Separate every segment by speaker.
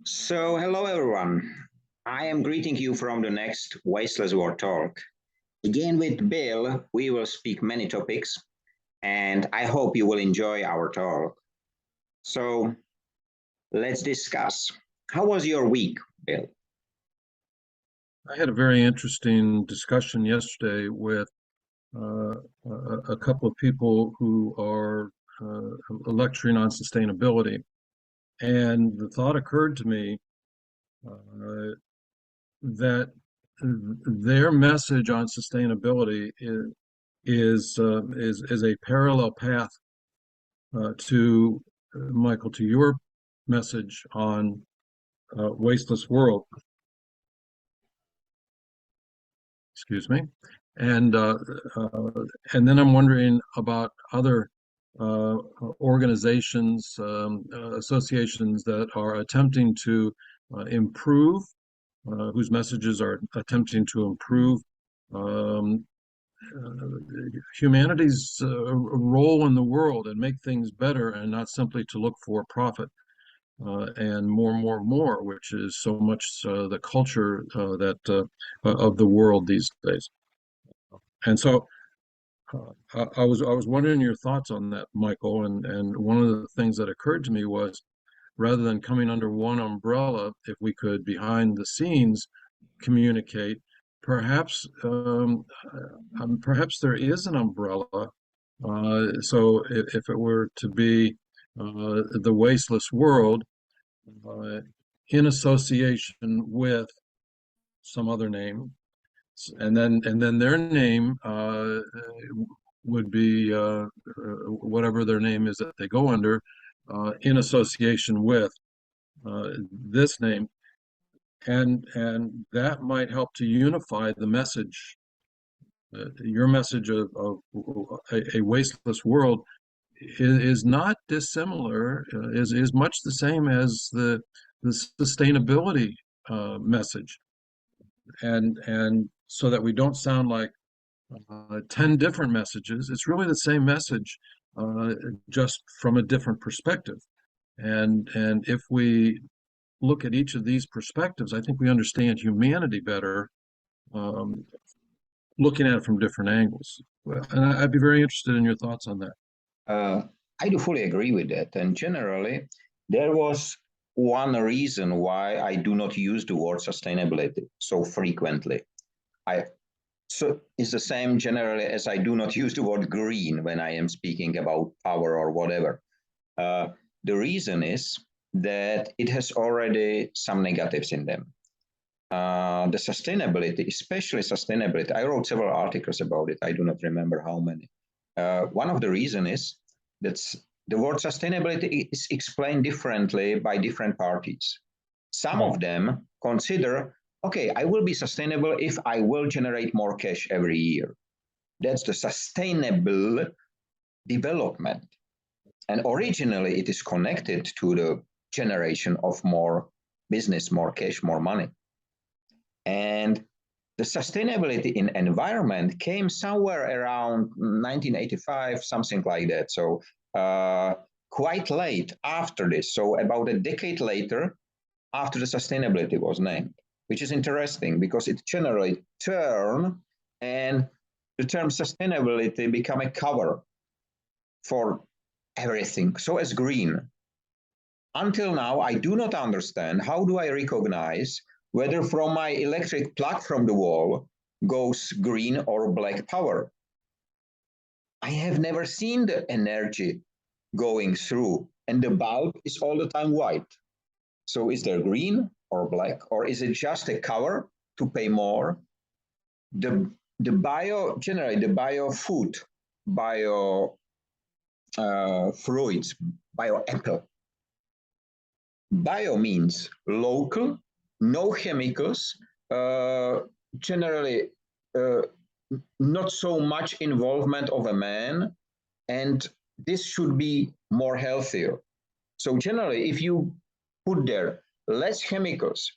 Speaker 1: So, hello everyone. I am greeting you from the next Wasteless World Talk. Again with Bill, we will speak many topics, and I hope you will enjoy our talk. So, let's discuss. How was your week, Bill?
Speaker 2: I had a very interesting discussion yesterday with a couple of people who are lecturing on sustainability. And the thought occurred to me that their message on sustainability is a parallel path to Michael, to your message on Wasteless World. Excuse me. And then I'm wondering about other organizations, associations that are attempting to improve, whose messages are attempting to improve humanity's role in the world and make things better, and not simply to look for profit. And more, which is so much the culture of the world these days. And so I was wondering your thoughts on that, Michael. And one of the things that occurred to me was, rather than coming under one umbrella, if we could behind the scenes communicate, perhaps perhaps there is an umbrella. So if it were to be the Wasteless World, in association with some other name, and then their name would be whatever their name is that they go under, in association with this name, and that might help to unify the message. Your message of a wasteless world is not dissimilar, is much the same as the sustainability message, and so that we don't sound like 10 different messages. It's really the same message, just from a different perspective. And if we look at each of these perspectives, I think we understand humanity better, looking at it from different angles. And I'd be very interested in your thoughts on that.
Speaker 1: I do fully agree with that. And generally, there was one reason why I do not use the word sustainability so frequently. So it's the same generally as I do not use the word green when I am speaking about power or whatever. The reason is that it has already some negatives in them. The sustainability, especially sustainability, I wrote several articles about it. I do not remember how many. One of the reasons is that the word sustainability is explained differently by different parties. Some of them consider, okay, I will be sustainable if I will generate more cash every year. That's the sustainable development. And originally, it is connected to the generation of more business, more cash, more money. And the sustainability in environment came somewhere around 1985, something like that. So quite late after this. So about a decade later, after the sustainability was named, which is interesting because it generally turned and the term sustainability became a cover for everything. So as green. Until now, I do not understand how do I recognize whether from my electric plug from the wall goes green or black power. I have never seen the energy going through, and the bulb is all the time white. So is there green or black, or is it just a cover to pay more? Generally the bio food, bio fruits, bio apple. Bio means local, no chemicals, generally not so much involvement of a man, and this should be more healthier. So generally, if you put there less chemicals,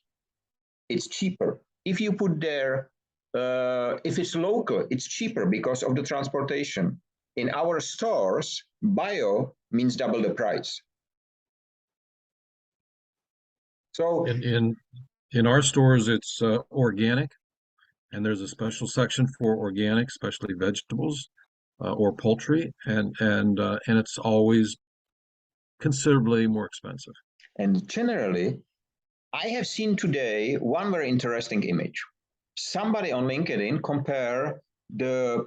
Speaker 1: it's cheaper. If you put there, if it's local, it's cheaper because of the transportation. In our stores, bio means double the price. So,
Speaker 2: In our stores, it's organic, and there's a special section for organic, especially vegetables or poultry, and it's always considerably more expensive.
Speaker 1: and generally, I have seen today one very interesting image. Somebody on LinkedIn compare the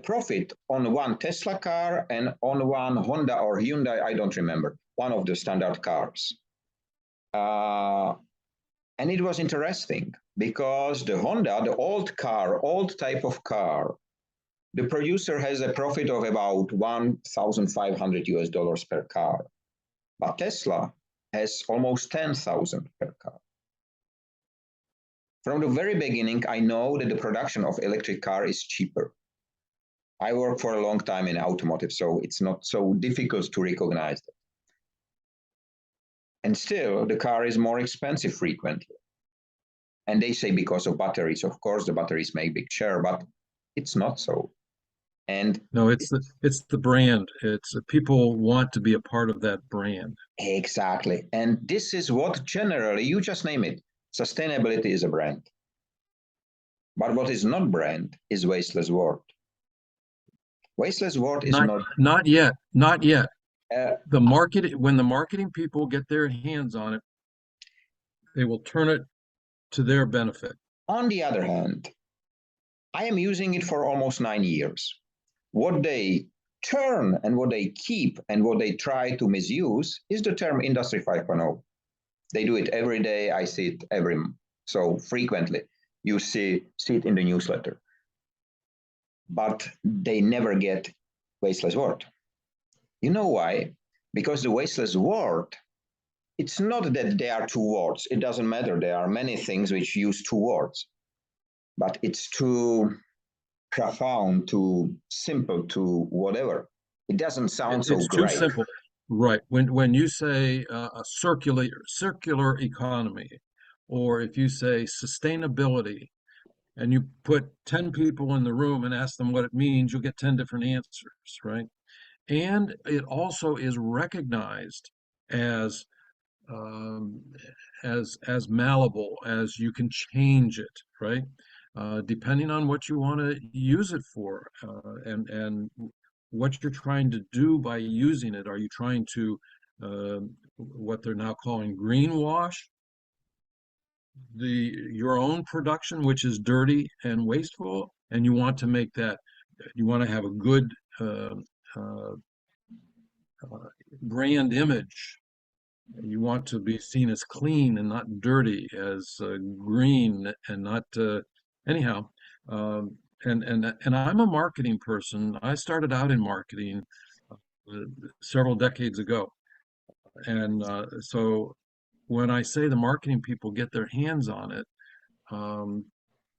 Speaker 1: profit on one Tesla car and on one Honda or Hyundai, I don't remember, one of the standard cars. And it was interesting because the Honda, the old car, old type of car, the producer has a profit of about 1,500 US dollars per car. But Tesla has almost 10,000 per car. From the very beginning, I know that the production of electric car is cheaper. I worked for a long time in automotive, so it's not so difficult to recognize that. And still, the car is more expensive frequently. And they say because of batteries. Of course, the batteries make big share, but it's not so. And
Speaker 2: No, it's the brand. It's people want to be a part of that brand.
Speaker 1: exactly. And this is what generally, you just name it, sustainability is a brand. But what is not brand is wasteless world. Wasteless world is
Speaker 2: Not
Speaker 1: not.
Speaker 2: not yet, not yet.
Speaker 1: Uh,
Speaker 2: The market when the marketing people get their hands on it, they will turn it to their benefit.
Speaker 1: on the other hand, I am using it for almost 9 years. What they turn and what they keep and what they try to misuse is the term Industry 5.0. They do it every day. I see it so frequently. You see it in the newsletter. But they never get wasteless world. You know why? Because the wasteless world, it's not that there are two words. It doesn't matter. There are many things which use two words, but it's too profound, too simple, too whatever. It doesn't sound so
Speaker 2: It's too
Speaker 1: great.
Speaker 2: simple. Right. When you say a circular economy, or if you say sustainability, and you put 10 people in the room and ask them what it means, you'll get 10 different answers, right? And it also is recognized as um, as malleable as you can change it, right? Depending on what you want to use it for, and what you're trying to do by using it. Are you trying to what they're now calling greenwash your own production, which is dirty and wasteful, and you want to make that you want to have a good uh, uh, brand image. You want to be seen as clean and not dirty, as green and not anyhow. And I'm a marketing person. I started out in marketing uh, several decades ago, and so when I say the marketing people get their hands on it, um,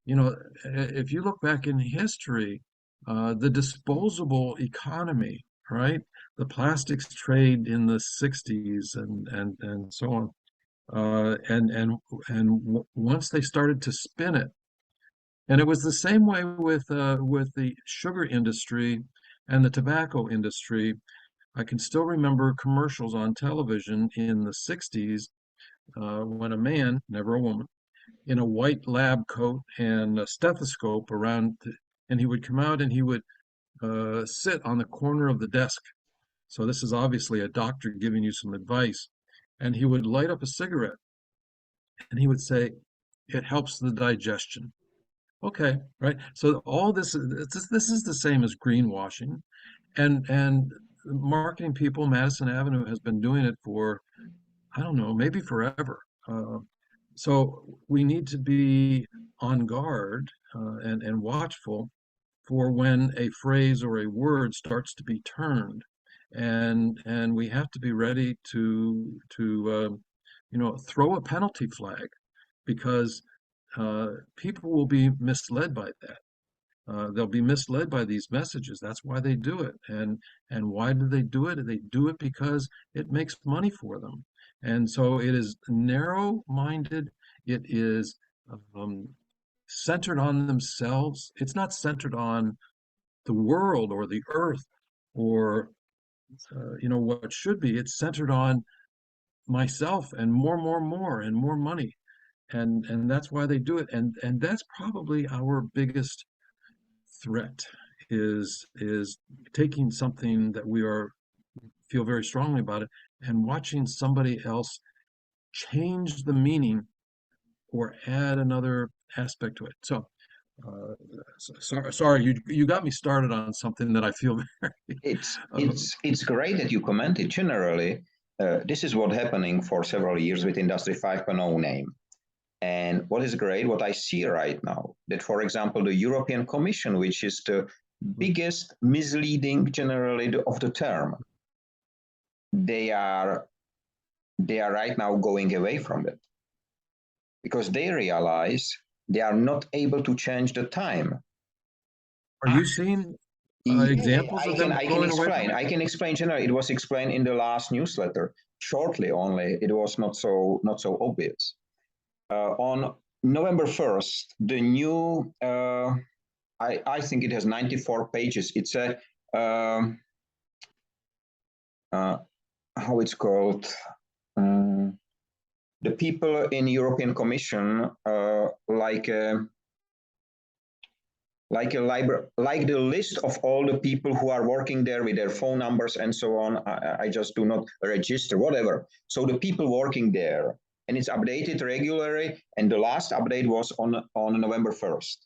Speaker 2: you know, if you look back in history, the disposable economy, right? The plastics trade in the 60s and so on. Once they started to spin it, and it was the same way with the sugar industry and the tobacco industry. I can still remember commercials on television in the 60s when a man, never a woman, in a white lab coat and a stethoscope and he would come out and he would sit on the corner of the desk. So this is obviously a doctor giving you some advice. And he would light up a cigarette and he would say, it helps the digestion. Okay, right. So all this is the same as greenwashing, and marketing people, Madison Avenue has been doing it for, I don't know, maybe forever. So we need to be on guard and watchful for when a phrase or a word starts to be turned, and we have to be ready to throw a penalty flag because people will be misled by that. They'll be misled by these messages. That's why they do it. And why do they do it? They do it because it makes money for them. And so it is narrow-minded. It is um, centered on themselves. It's not centered on the world or the earth or what should be. It's centered on myself and more and more money. And that's why they do it. And that's probably our biggest threat is taking something that we are feel very strongly about it and watching somebody else change the meaning or add another aspect to it. So, uh, sorry, you got me started on something that I feel very.
Speaker 1: It's
Speaker 2: Uh,
Speaker 1: it's it's great that you commented. Generally, this is what happening for several years with Industry 5.0 name. And what is great, what I see right now, that for example, the European Commission, which is the biggest misleading generally of the term, they are right now going away from it because they realize they are not able to change the time.
Speaker 2: are you seeing
Speaker 1: Yeah,
Speaker 2: examples of
Speaker 1: I can
Speaker 2: them
Speaker 1: I can
Speaker 2: going away from
Speaker 1: explain.
Speaker 2: it?
Speaker 1: I can explain generally. It was explained in the last newsletter, shortly only. It was not so obvious. On November 1st, the new I think it has 94 pages. It's a how it's called. The people in European Commission like the list of all the people who are working there with their phone numbers and so on. I just do not register whatever. So the people working there, and it's updated regularly. And the last update was on November 1st.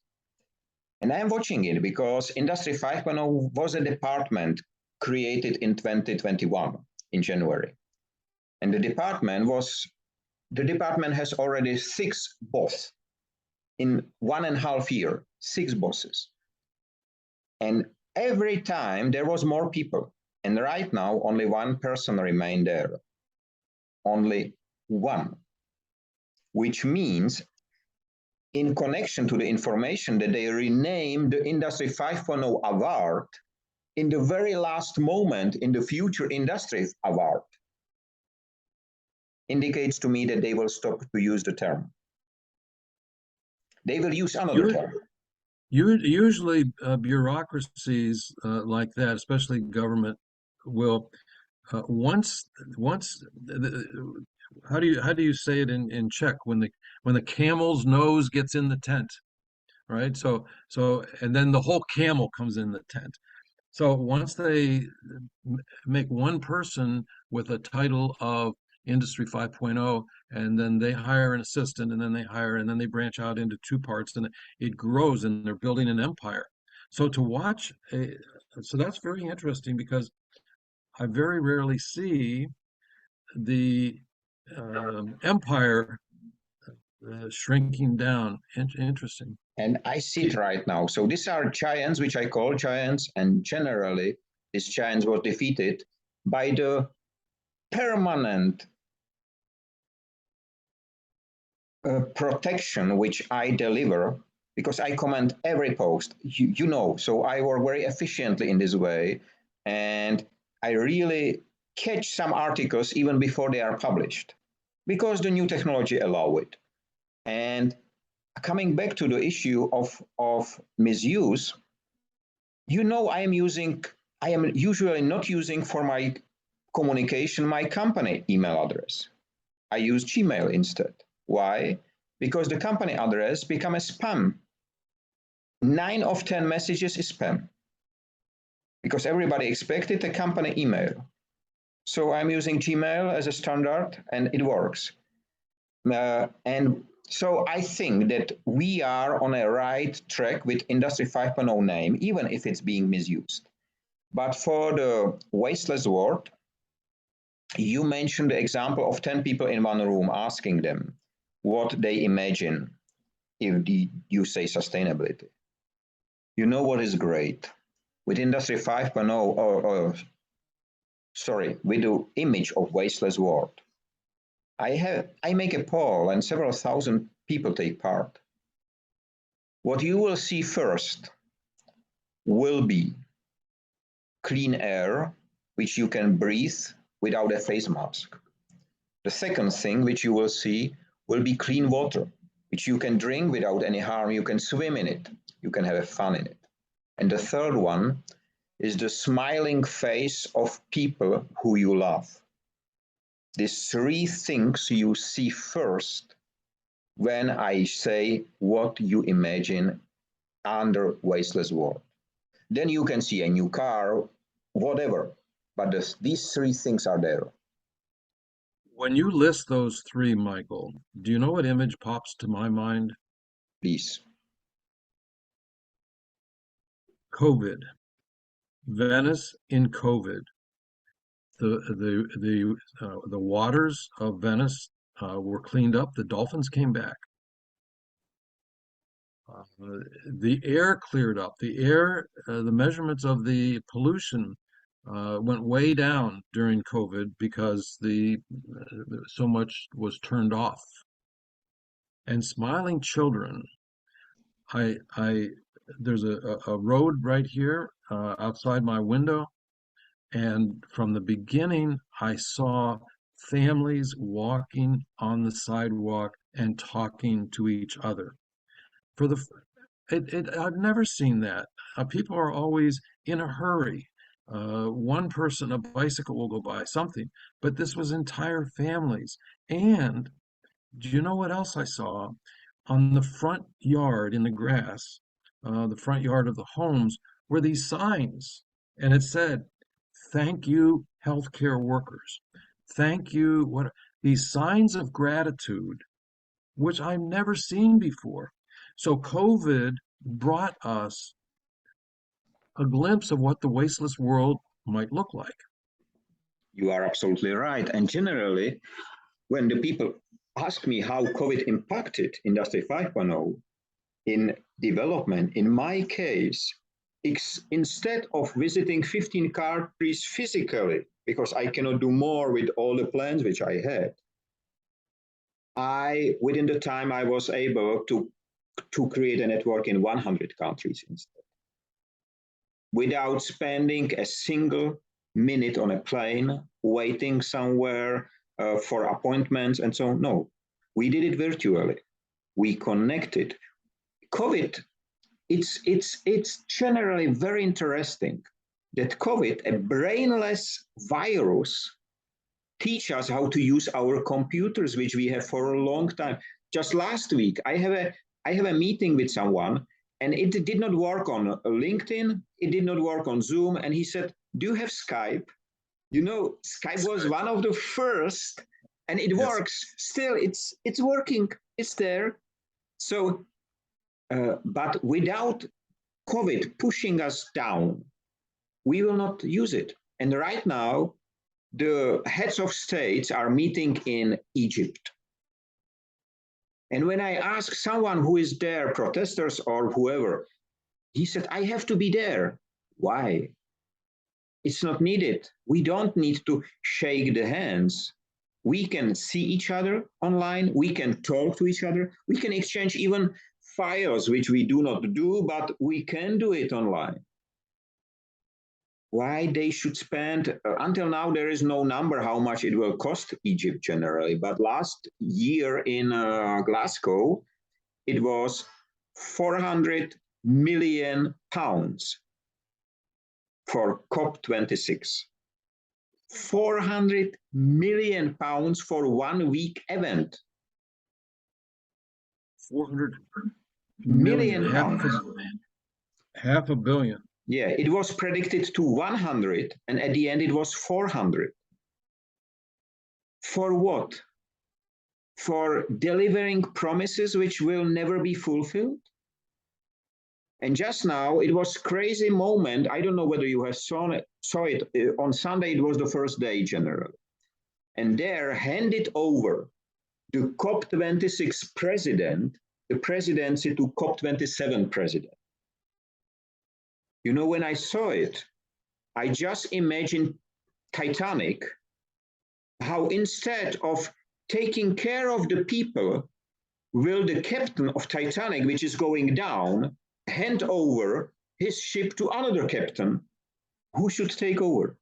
Speaker 1: And I'm watching it because Industry 5.0 was a department created in 2021 in January. And the department has already 6 bosses in 1.5 years, 6 bosses. And every time there was more people. And right now only one person remained there. Only one. Which means in connection to the information that they renamed the Industry 5.0 award in the very last moment in the Future Industry Award, indicates to me that they will stop to use the term. They will use another
Speaker 2: You're,
Speaker 1: term.
Speaker 2: usually bureaucracies like that, especially government, will once how do you say it in Czech when the camel's nose gets in the tent, right? So and then the whole camel comes in the tent. So once they make one person with a title of Industry 5.0, and then they hire an assistant, and then they branch out into two parts, and it grows, and they're building an empire. So to watch, so that's very interesting because I very rarely see the empire shrinking down. Interesting.
Speaker 1: And I see it right now. So these are giants, which I call giants, and generally these giants were defeated by the permanent protection which I deliver because I comment every post, you know, so I work very efficiently in this way, and I really catch some articles even before they are published because the new technology allow it. And coming back to the issue of misuse, you know, I am usually not using for my communication my company email address. I use Gmail instead. Why? Because the company address become a spam. 9 of 10 messages is spam because everybody expected a company email. So I'm using Gmail as a standard and it works. And so I think that we are on a right track with Industry 5.0 name, even if it's being misused. But for the wasteless world, you mentioned the example of 10 people in one room asking them what they imagine if you say sustainability. You know what is great? With Industry 5.0, with the image of wasteless world, I make a poll and several thousand people take part. What you will see first will be clean air, which you can breathe without a face mask. The second thing which you will see will be clean water, which you can drink without any harm. You can swim in it. You can have fun in it. And the third one is the smiling face of people who you love. these three things you see first when I say what you imagine under wasteless world. Then you can see a new car, whatever, but these three things are there.
Speaker 2: When you list those three, Michael, do you know what image pops to my mind?
Speaker 1: Please.
Speaker 2: COVID. Venice in COVID. The waters of Venice were cleaned up. The dolphins came back. Uh, the air cleared up. The measurements of the pollution went way down during COVID because so much was turned off. And smiling children. There's a road right here outside my window, and from the beginning, I saw families walking on the sidewalk and talking to each other. For the I've never seen that. People are always in a hurry. One person, a bicycle will go by, something, but this was entire families. And do you know what else I saw? On the front yard in the grass, the front yard of the homes, were these signs, and it said, "Thank you, healthcare workers. Thank you." What these signs of gratitude, which I've never seen before. So COVID brought us a glimpse of what the wasteless world might look like.
Speaker 1: You are absolutely right. And generally, when the people ask me how COVID impacted Industry 5.0 in development, in my case, instead of visiting 15 countries physically, because I cannot do more with all the plans which I had, within the time I was able to create a network in 100 countries instead, without spending a single minute on a plane, waiting somewhere for appointments and so on. No, we did it virtually. We connected. COVID, it's generally very interesting that COVID, a brainless virus, teach us how to use our computers, which we have for a long time. Just last week, I have a meeting with someone, and it did not work on LinkedIn, it did not work on Zoom, and he said, "Do you have Skype?" You know, Skype was one of the first, and it works. Still, it's working, it's there. So, but without COVID pushing us down, we will not use it. And right now, the heads of states are meeting in Egypt. And when I ask someone who is there, protesters or whoever, he said, "I have to be there." Why? It's not needed. We don't need to shake the hands. We can see each other online. We can talk to each other. We can exchange even files, which we do not do, but we can do it online. Why they should spend, until now there is no number how much it will cost Egypt generally, but last year in Glasgow, it was 400 million pounds for COP26. 400 million pounds for 1 week event.
Speaker 2: 400
Speaker 1: million pounds.
Speaker 2: Half a billion.
Speaker 1: Yeah, it was predicted to 100, and at the end it was 400. For what? For delivering promises which will never be fulfilled? And just now, it was crazy moment. I don't know whether you have saw it. On Sunday, it was the first day generally. And there, handed over the COP26 president, the presidency to COP27 president. You know, when I saw it, I just imagined Titanic, how instead of taking care of the people, will the captain of Titanic, which is going down, hand over his ship to another captain who should take over?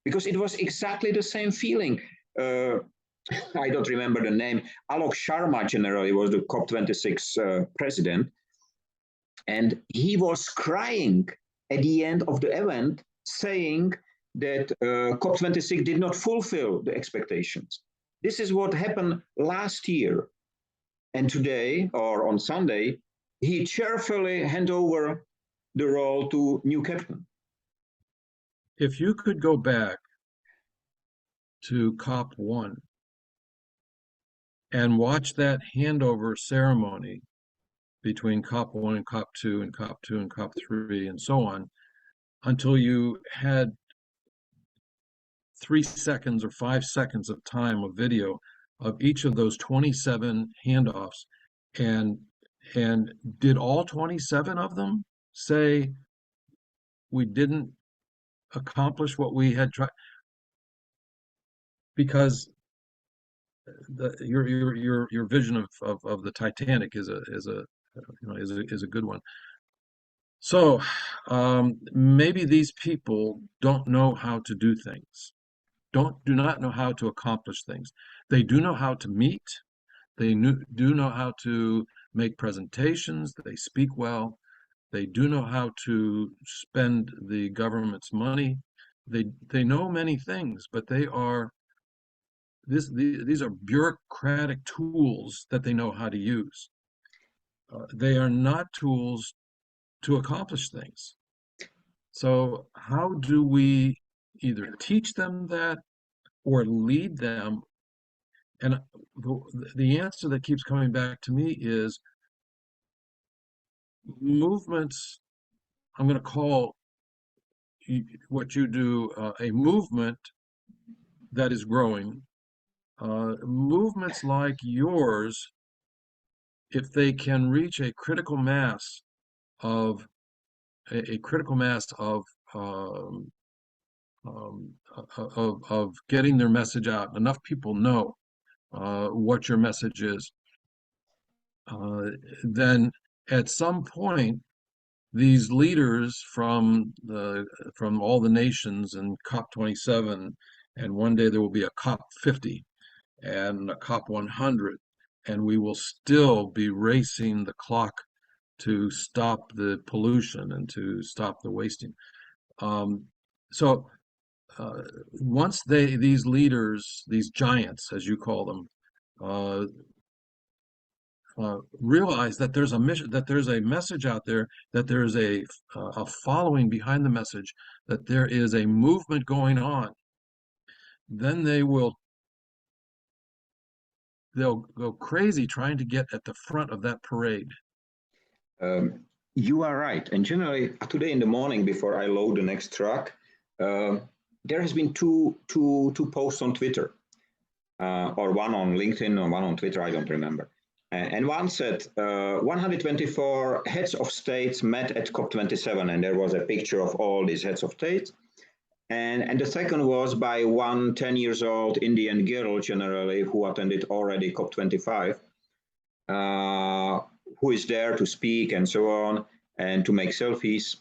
Speaker 1: Because it was exactly the same feeling. I don't remember the name. Alok Sharma generally was the COP26 president. And he was crying at the end of the event, saying that COP26 did not fulfill the expectations. This is what happened last year. And today, or on Sunday, he cheerfully hand over the role to new captain.
Speaker 2: If you could go back to COP1 and watch that handover ceremony between COP1 and COP2 and COP2 and COP3 and so on, until you had 3 seconds or 5 seconds of time of video of each of those 27 handoffs, and did all 27 of them say we didn't accomplish what we had tried? Because your vision of the Titanic is a good one. So maybe these people don't know how to do things, do not know how to accomplish things. They do know how to meet. They do know how to make presentations. They speak well. They do know how to spend the government's money. They know many things, but these are bureaucratic tools that they know how to use. They are not tools to accomplish things. So how do we either teach them that or lead them? And the answer that keeps coming back to me is movements. I'm going to call what you do a movement that is growing. Movements like yours, if they can reach a critical mass of um, of getting their message out, enough people know what your message is, then at some point these leaders from all the nations in COP27, and one day there will be a COP50 and a COP100, and we will still be racing the clock to stop the pollution and to stop the wasting. So once these leaders, these giants, as you call them, realize that there's a mission, that there's a message out there, that there's a following behind the message, that there is a movement going on, then they'll go crazy trying to get at the front of that parade.
Speaker 1: You are right. And generally, today in the morning before I load the next truck, there has been two posts on Twitter, or one on LinkedIn or one on Twitter, I don't remember. And one said 124 heads of states met at COP27, and there was a picture of all these heads of states. And the second was by one 10-year-old Indian girl, generally, who attended already COP25, who is there to speak and so on, and to make selfies.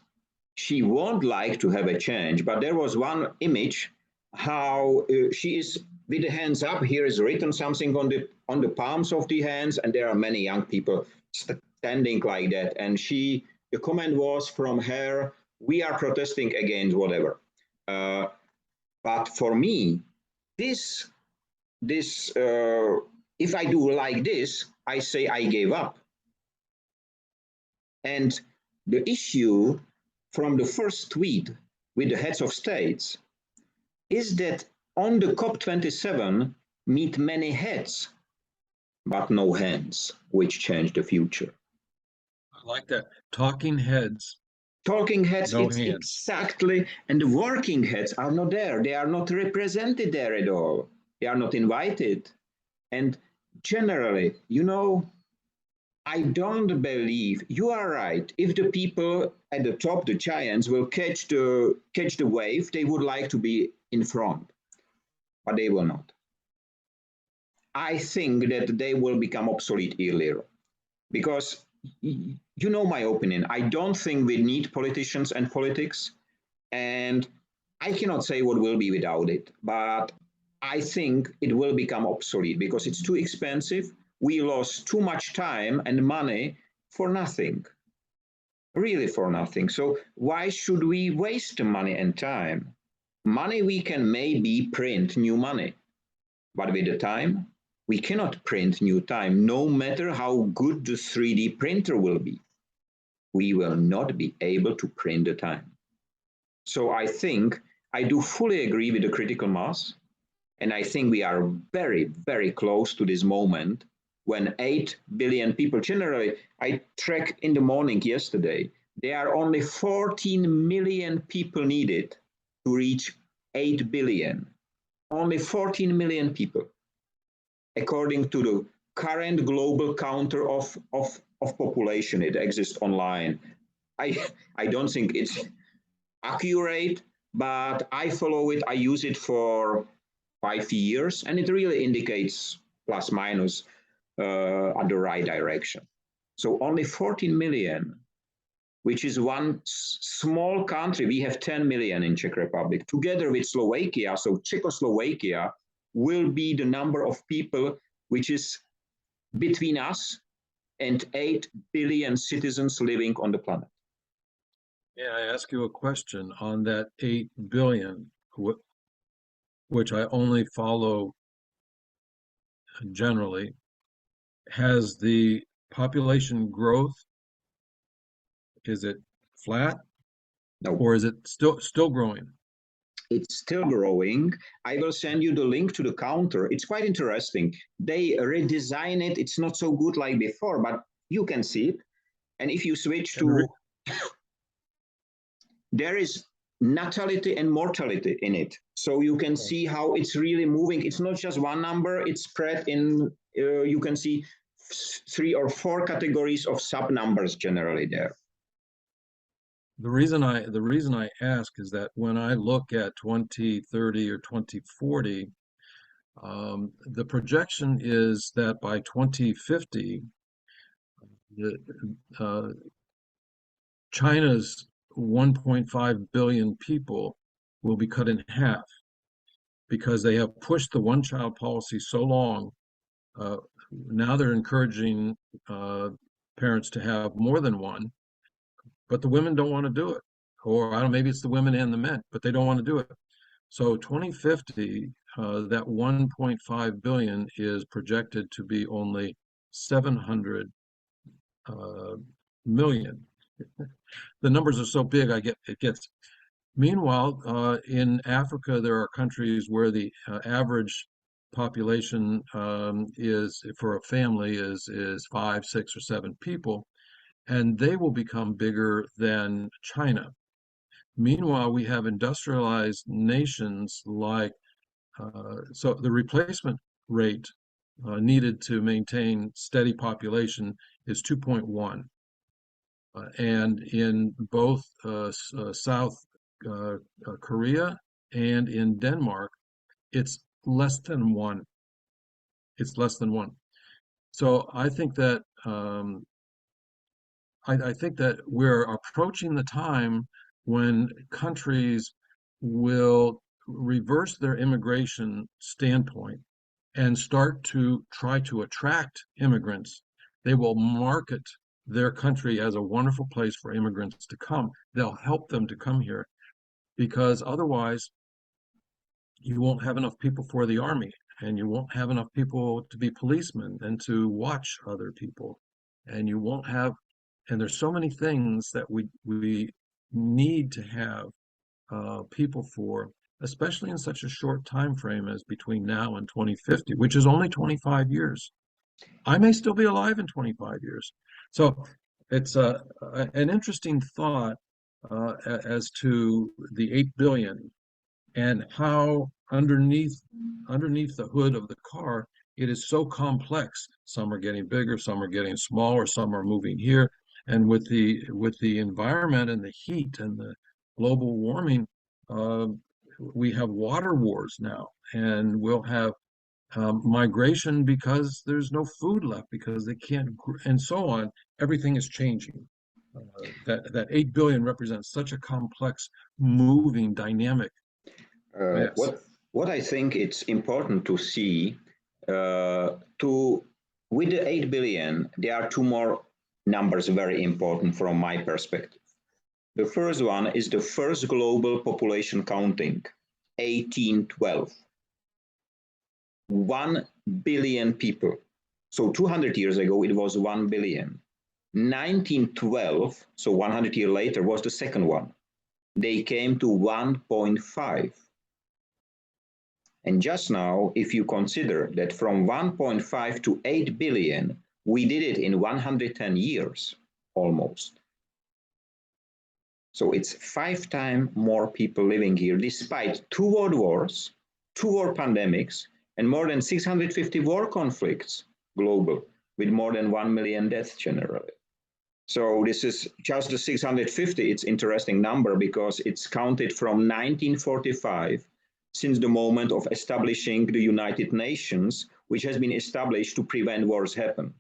Speaker 1: She won't like to have a change, but there was one image how she is with the hands up. Here is written something on the palms of the hands, and there are many young people standing like that. And the comment was from her, "We are protesting against whatever." But for me, this if I do like this, I say I gave up. And the issue from the first tweet with the heads of states is that on the COP27 meet many heads, but no hands, which change the future.
Speaker 2: I like that. Talking heads.
Speaker 1: Talking heads,
Speaker 2: No
Speaker 1: it's
Speaker 2: hands.
Speaker 1: exactly, and the working heads are not there. They are not represented there at all. They are not invited. And generally, I don't believe, you are right, if the people at the top, the giants, will catch the wave, they would like to be in front, but they will not. I think that they will become obsolete earlier, because you know my opinion. I don't think we need politicians and politics, and I cannot say what will be without it, but I think it will become obsolete because it's too expensive. We lost too much time and money for nothing, really for nothing. So why should we waste the money and time? Money we can maybe print new money, But with the time, we cannot print new time, no matter how good the 3D printer will be. We will not be able to print the time. So I think I do fully agree with the critical mass. And I think we are very, very close to this moment when 8 billion people, generally, I track in the morning yesterday, there are only 14 million people needed to reach 8 billion. Only 14 million people, according to the current global counter of population. It exists online. I don't think it's accurate, but I follow it. I use it for 5 years, and it really indicates plus minus at the right direction. So only 14 million, which is one small country. We have 10 million in Czech Republic, together with Slovakia. So Czechoslovakia will be the number of people which is between us and 8 billion citizens living on the planet.
Speaker 2: May I ask you a question on that 8 billion, which I only follow generally? Has the population growth, is it flat?
Speaker 1: No.
Speaker 2: Or is it still growing?
Speaker 1: It's still growing. I will send you the link to the counter. It's quite interesting. They redesign it. It's not so good like before, but you can see it. And if you switch to, there is natality and mortality in it. So you can see how it's really moving. It's not just one number. It's spread in, you can see 3 or 4 categories of sub numbers generally there.
Speaker 2: The reason I ask is that when I look at 2030 or 2040, the projection is that by 2050, China's 1.5 billion people will be cut in half because they have pushed the one-child policy so long. Now they're encouraging parents to have more than one, but the women don't want to do it. Or I don't know, maybe it's the women and the men, but they don't want to do it. So 2050, that 1.5 billion is projected to be only 700 million. The numbers are so big, it gets. Meanwhile, in Africa, there are countries where the average population is, for a family, is 5, 6, or 7 people, and they will become bigger than China. Meanwhile, we have industrialized nations like, so the replacement rate needed to maintain steady population is 2.1. And in both South Korea and in Denmark, it's less than 1. It's less than 1. So I think that I think that we're approaching the time when countries will reverse their immigration standpoint and start to try to attract immigrants. They will market their country as a wonderful place for immigrants to come. They'll help them to come here, because otherwise you won't have enough people for the army, and you won't have enough people to be policemen and to watch other people, and you won't have, and there's so many things that we need to have people for, especially in such a short time frame as between now and 2050, which is only 25 years. I may still be alive in 25 years. So it's an interesting thought as to the 8 billion and how underneath the hood of the car, it is so complex. Some are getting bigger, some are getting smaller, some are moving here. And with the environment and the heat and the global warming, we have water wars now, and we'll have migration because there's no food left, because they can't, and so on. Everything is changing. That 8 billion represents such a complex, moving, dynamic. Yes.
Speaker 1: What I think it's important to see, with the 8 billion, there are 2 more numbers very important from my perspective. The first one is the first global population counting, 1812. 1 billion people. So 200 years ago, it was 1 billion. 1912, so 100 years later, was the second one. They came to 1.5. And just now, if you consider that from 1.5 to 8 billion, we did it in 110 years, almost. So it's 5 times more people living here, despite 2 world wars, 2 world pandemics, and more than 650 war conflicts global, with more than 1 million deaths generally. So this is just the 650. It's interesting number because it's counted from 1945, since the moment of establishing the United Nations, which has been established to prevent wars happen.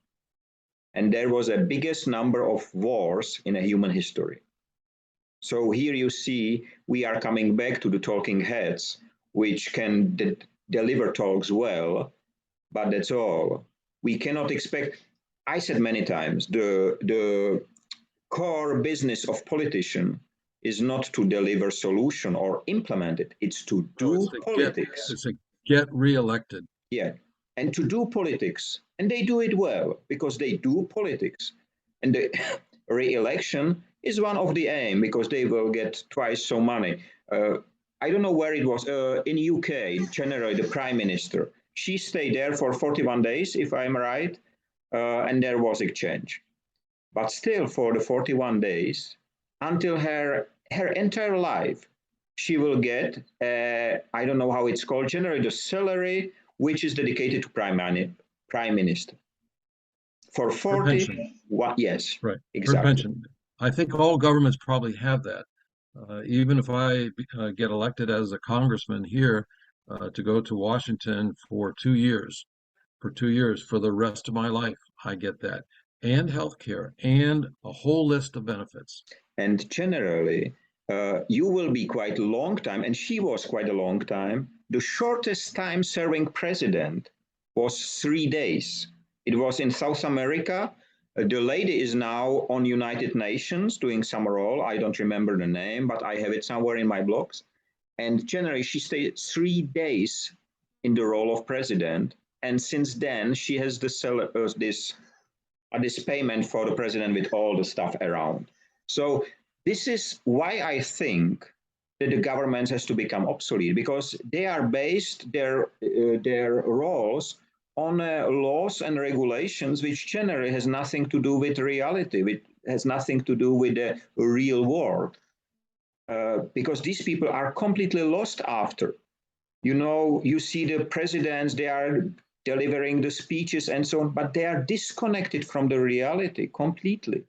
Speaker 1: And there was a biggest number of wars in a human history. So here you see we are coming back to the talking heads, which can deliver talks well, but that's all. We cannot expect, I said many times, the core business of politician is not to deliver solution or implement it. It's to do politics.
Speaker 2: It's to get reelected.
Speaker 1: Yeah, and to do politics. And they do it well because they do politics. And the re-election is one of the aim because they will get twice so money. I don't know where it was, in UK, generally the prime minister. She stayed there for 41 days, if I'm right, and there was exchange. But still for the 41 days, until her entire life, she will get, I don't know how it's called, generally the salary, which is dedicated to prime minister. For 40, yes,
Speaker 2: right,
Speaker 1: exactly.
Speaker 2: For pension. I think all governments probably have that. Even if I get elected as a congressman here to go to Washington for 2 years, for the rest of my life, I get that. And health care and a whole list of benefits.
Speaker 1: And generally, you will be quite a long time, and she was quite a long time. The shortest time serving president was 3 days. It was in South America. The lady is now on United Nations doing some role. I don't remember the name, but I have it somewhere in my blogs. And generally, she stayed 3 days in the role of president. And since then, she has this payment for the president with all the stuff around. So this is why I think that the government has to become obsolete, because they are based their roles on laws and regulations which generally has nothing to do with reality, which has nothing to do with the real world. Because these people are completely lost after. You know, you see the presidents, they are delivering the speeches and so on, but they are disconnected from the reality completely.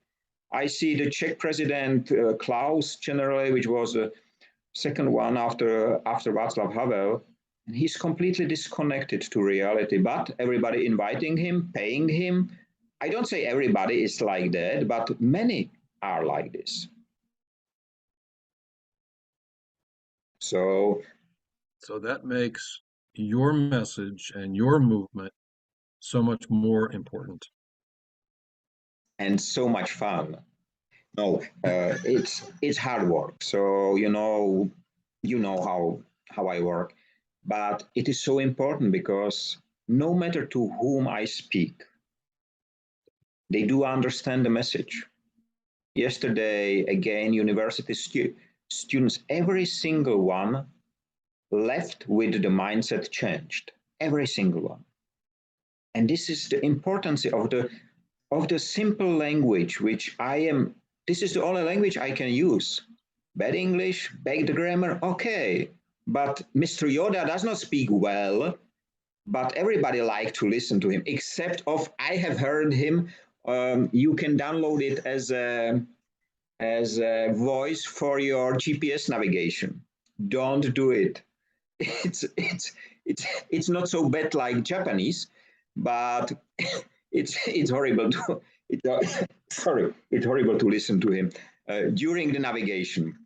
Speaker 1: I see the Czech president, Klaus, generally, which was the second one after Václav Havel, and he's completely disconnected to reality, but everybody inviting him, paying him. I don't say everybody is like that, but many are like this. So
Speaker 2: that makes your message and your movement so much more important.
Speaker 1: And so much fun. No, it's hard work. So you know how I work, but it is so important because no matter to whom I speak, they do understand the message. Yesterday, again, university students, every single one left with the mindset changed. Every single one. And this is the importance of the simple language, which this is the only language I can use. Bad English, bad grammar, okay. But Mr. Yoda does not speak well, but everybody likes to listen to him, except I have heard him. You can download it as a voice for your GPS navigation. Don't do it. It's not so bad like Japanese, but it's horrible to it's horrible to listen to him during the navigation.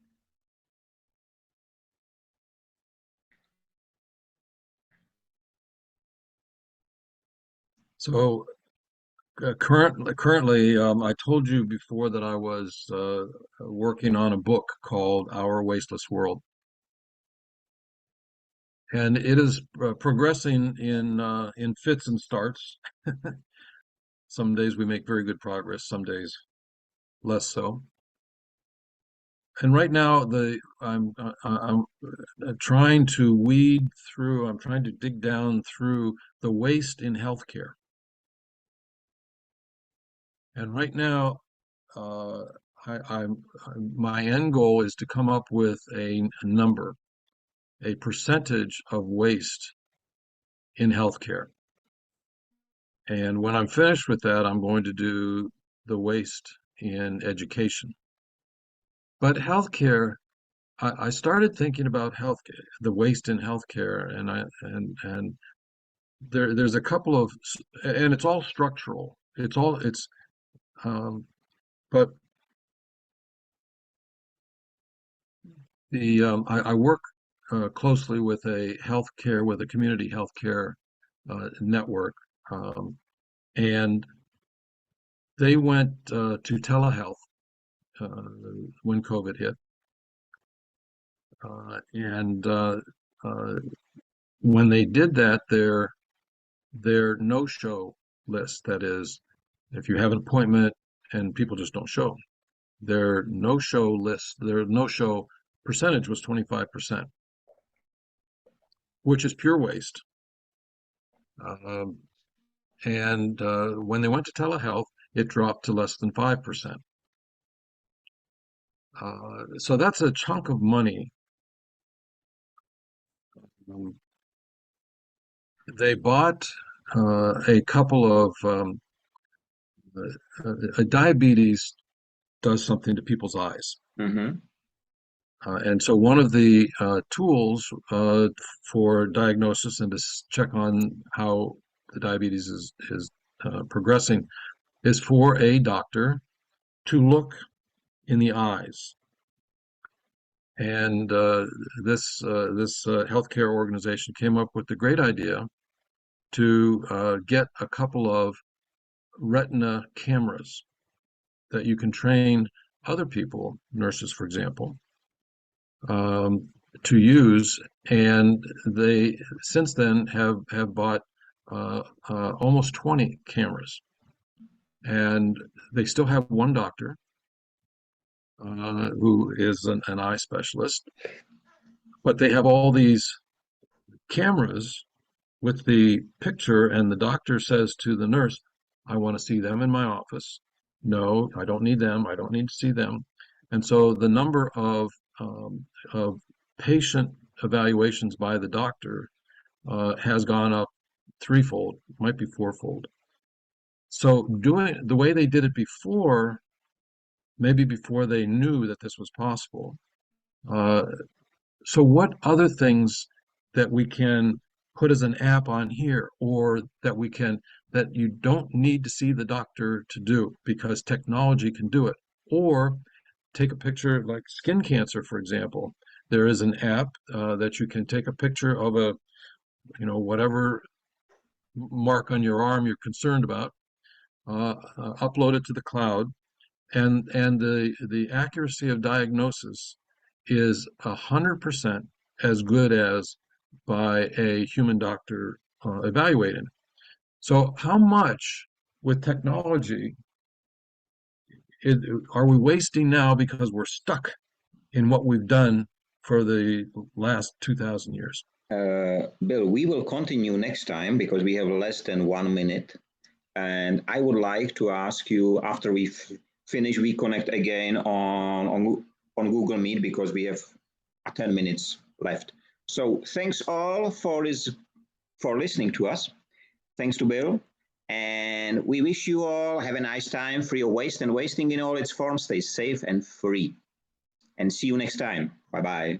Speaker 2: So currently, I told you before that I was working on a book called Our Wasteless World. and it is progressing in fits and starts. Some days we make very good progress, some days less so. And right now, I'm trying to weed through. I'm trying to dig down through the waste in healthcare. And right now, uh, my end goal is to come up with a number, a percentage of waste in healthcare. And when I'm finished with that, I'm going to do the waste in education. But healthcare, I started thinking about healthcare, the waste in healthcare, and there's a couple of, and it's all structural. Um, but I work closely with with a community healthcare network, um, and they went to telehealth uh, when COVID hit, and when they did that, their no-show list, that is, if you have an appointment and people just don't show, their no-show list, their no-show percentage was 25%, which is pure waste. Um, and when they went to telehealth, it dropped to less than 5%. So that's a chunk of money. Um, they bought a couple of diabetes does something to people's eyes.
Speaker 1: Mm-hmm.
Speaker 2: And so one of the tools for diagnosis and to check on how the diabetes is progressing is for a doctor to look in the eyes. And this healthcare organization came up with the great idea to get a couple of retina cameras that you can train other people, nurses, for example, um, to use, and they since then have bought almost 20 cameras, and they still have one doctor who is an eye specialist, but they have all these cameras with the picture, and the doctor says to the nurse, "I want to see them in my office. No, I don't need them. I don't need to see them." And so the number of patient evaluations by the doctor has gone up threefold, might be fourfold. So doing the way they did it before, maybe before they knew that this was possible. Uh, so what other things that we can put as an app on here, or that you don't need to see the doctor to do because technology can do it, or take a picture like skin cancer, for example. There is an app that you can take a picture of whatever mark on your arm you're concerned about, upload it to the cloud, and the accuracy of diagnosis is 100% as good as by a human doctor evaluating. So how much with technology are we wasting now because we're stuck in what we've done for the last 2,000 years?
Speaker 1: Bill, we will continue next time because we have less than 1 minute. And I would like to ask you after we finish, we connect again on Google Meet because we have 10 minutes left. So thanks all for listening to us. Thanks to Bill. And we wish you all have a nice time, free of waste and wasting in all its forms. Stay safe and free. And see you next time. Bye-bye.